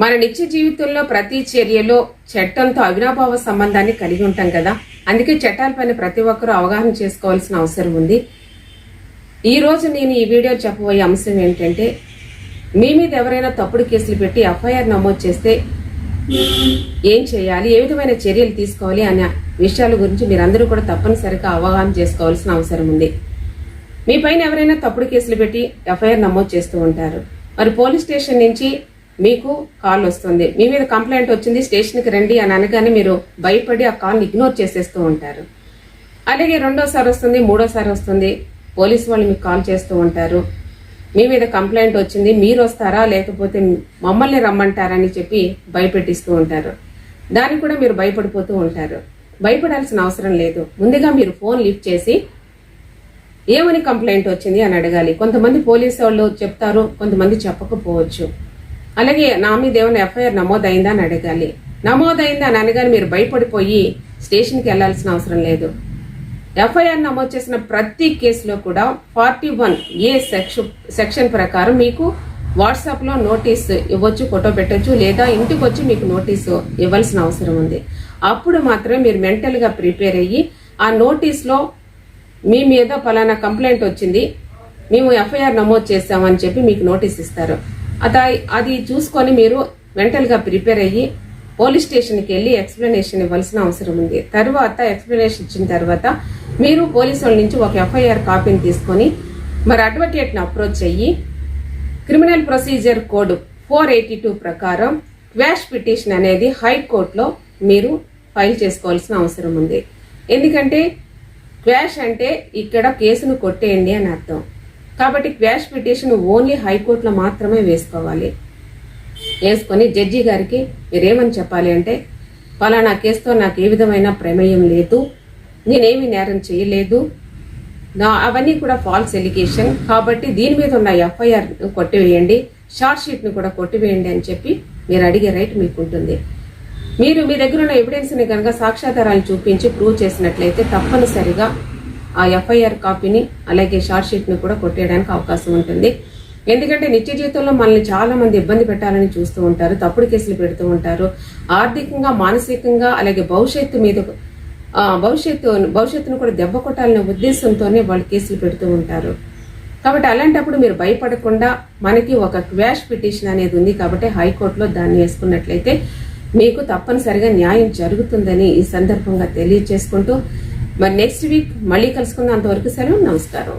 మన నిత్య జీవితంలో ప్రతి చర్యలో చట్టంతో అవినాభావ సంబంధాన్ని కలిగి ఉంటాం కదా. అందుకే చట్టాలపైన ప్రతి ఒక్కరూ అవగాహన చేసుకోవాల్సిన అవసరం ఉంది. ఈ రోజు నేను ఈ వీడియో చెప్పబోయే అంశం ఏంటంటే, మీ మీద ఎవరైనా తప్పుడు కేసులు పెట్టి ఎఫ్ఐఆర్ నమోదు చేస్తే ఏం చేయాలి, ఏ విధమైన చర్యలు తీసుకోవాలి అనే విషయాల గురించి మీరందరూ కూడా తప్పనిసరిగా అవగాహన చేసుకోవాల్సిన అవసరం ఉంది. మీ పైన ఎవరైనా తప్పుడు కేసులు పెట్టి ఎఫ్ఐఆర్ నమోదు చేస్తూ ఉంటారు. మరి పోలీస్ స్టేషన్ నుంచి మీకు కాల్ వస్తుంది, మీ మీద కంప్లైంట్ వచ్చింది, స్టేషన్కి రండి అని అనగానే మీరు భయపడి ఆ కాల్ని ఇగ్నోర్ చేసేస్తూ ఉంటారు. అలాగే రెండోసారి వస్తుంది, మూడోసారి వస్తుంది, పోలీసు వాళ్ళు మీకు కాల్ చేస్తూ ఉంటారు. మీ మీద కంప్లైంట్ వచ్చింది, మీరు వస్తారా లేకపోతే మమ్మల్ని రమ్మంటారని చెప్పి భయపెట్టిస్తూ ఉంటారు. దానికి కూడా మీరు భయపడిపోతూ ఉంటారు. భయపడాల్సిన అవసరం లేదు. ముందుగా మీరు ఫోన్ లిఫ్ట్ చేసి ఏమని కంప్లైంట్ వచ్చింది అని అడగాలి. కొంతమంది పోలీసు వాళ్ళు చెప్తారు, కొంతమంది చెప్పకపోవచ్చు. అలాగే నా మీద ఏమైనా ఎఫ్ఐఆర్ నమోదైందా అని అడగాలి. నమోదైందా అని అనగానే మీరు భయపడిపోయి స్టేషన్కి వెళ్లాల్సిన అవసరం లేదు. ఎఫ్ఐఆర్ నమోదు చేసిన ప్రతి కేసులో కూడా 41A సెక్షన్ ప్రకారం మీకు వాట్సాప్ లో నోటీసు ఇవ్వచ్చు, ఫోటో పెట్టచ్చు, లేదా ఇంటికి వచ్చి మీకు నోటీసు ఇవ్వాల్సిన అవసరం ఉంది. అప్పుడు మాత్రమే మీరు మెంటల్ గా ప్రిపేర్ అయ్యి ఆ నోటీస్ లో మీ మీద ఫలానా కంప్లైంట్ వచ్చింది, మేము ఎఫ్ఐఆర్ నమోదు చేస్తామని చెప్పి మీకు నోటీస్ ఇస్తారు. అది చూసుకొని మీరు మెంటల్ గా ప్రిపేర్ అయ్యి పోలీస్ స్టేషన్కి వెళ్ళి ఎక్స్ప్లెనేషన్ ఇవ్వాల్సిన అవసరం ఉంది. తర్వాత ఎక్స్ప్లెనేషన్ ఇచ్చిన తర్వాత మీరు పోలీసు వాళ్ళ నుంచి ఒక ఎఫ్ఐఆర్ కాపీని తీసుకొని మరి అడ్వకేట్ని అప్రోచ్ అయ్యి క్రిమినల్ ప్రొసీజర్ కోడ్ 482 ప్రకారం క్వాష్ పిటిషన్ అనేది హైకోర్టులో మీరు ఫైల్ చేసుకోవాల్సిన అవసరం ఉంది. ఎందుకంటే క్వాష్ అంటే ఇక్కడ కేసును కొట్టేయండి అని అర్థం. కాబట్టి క్వాష్ పిటిషన్ ఓన్లీ హైకోర్టులో మాత్రమే వేసుకోవాలి. వేసుకొని జడ్జి గారికి మీరేమని చెప్పాలి అంటే, ఫలానా కేసుతో నాకు ఏ విధమైన ప్రమేయం లేదు, నేనేమి నేరం చేయలేదు, అవన్నీ కూడా ఫాల్స్ ఎలిగేషన్, కాబట్టి దీని మీద ఉన్న ఎఫ్ఐఆర్ కొట్టివేయండి, షార్ట్ షీట్ ను కూడా కొట్టివేయండి అని చెప్పి మీరు అడిగే రైట్ మీకు ఉంటుంది. మీరు మీ దగ్గర ఉన్న ఎవిడెన్స్ ని కనుక సాక్ష్యాధారాలను చూపించి ప్రూవ్ చేసినట్లయితే తప్పనిసరిగా ఆ ఎఫ్ఐఆర్ కాపీని అలాగే షార్ట్ షీట్ ను కూడా కొట్టేయడానికి అవకాశం ఉంటుంది. ఎందుకంటే నిత్య జీవితంలో మనల్ని చాలా మంది ఇబ్బంది పెట్టాలని చూస్తూ ఉంటారు, తప్పుడు కేసులు పెడుతూ ఉంటారు. ఆర్థికంగా, మానసికంగా, అలాగే భవిష్యత్తును కూడా దెబ్బ కొట్టాలనే ఉద్దేశంతోనే వాళ్ళు కేసులు పెడుతూ ఉంటారు. కాబట్టి అలాంటప్పుడు మీరు భయపడకుండా, మనకి ఒక క్వాష్ పిటిషన్ అనేది ఉంది కాబట్టి హైకోర్టులో దాన్ని వేసుకున్నట్లయితే మీకు తప్పనిసరిగా న్యాయం జరుగుతుందని ఈ సందర్భంగా తెలియజేసుకుంటూ మరి నెక్స్ట్ వీక్ మళ్ళీ కలుసుకుందాం. అంతవరకు సెలవు, నమస్కారం.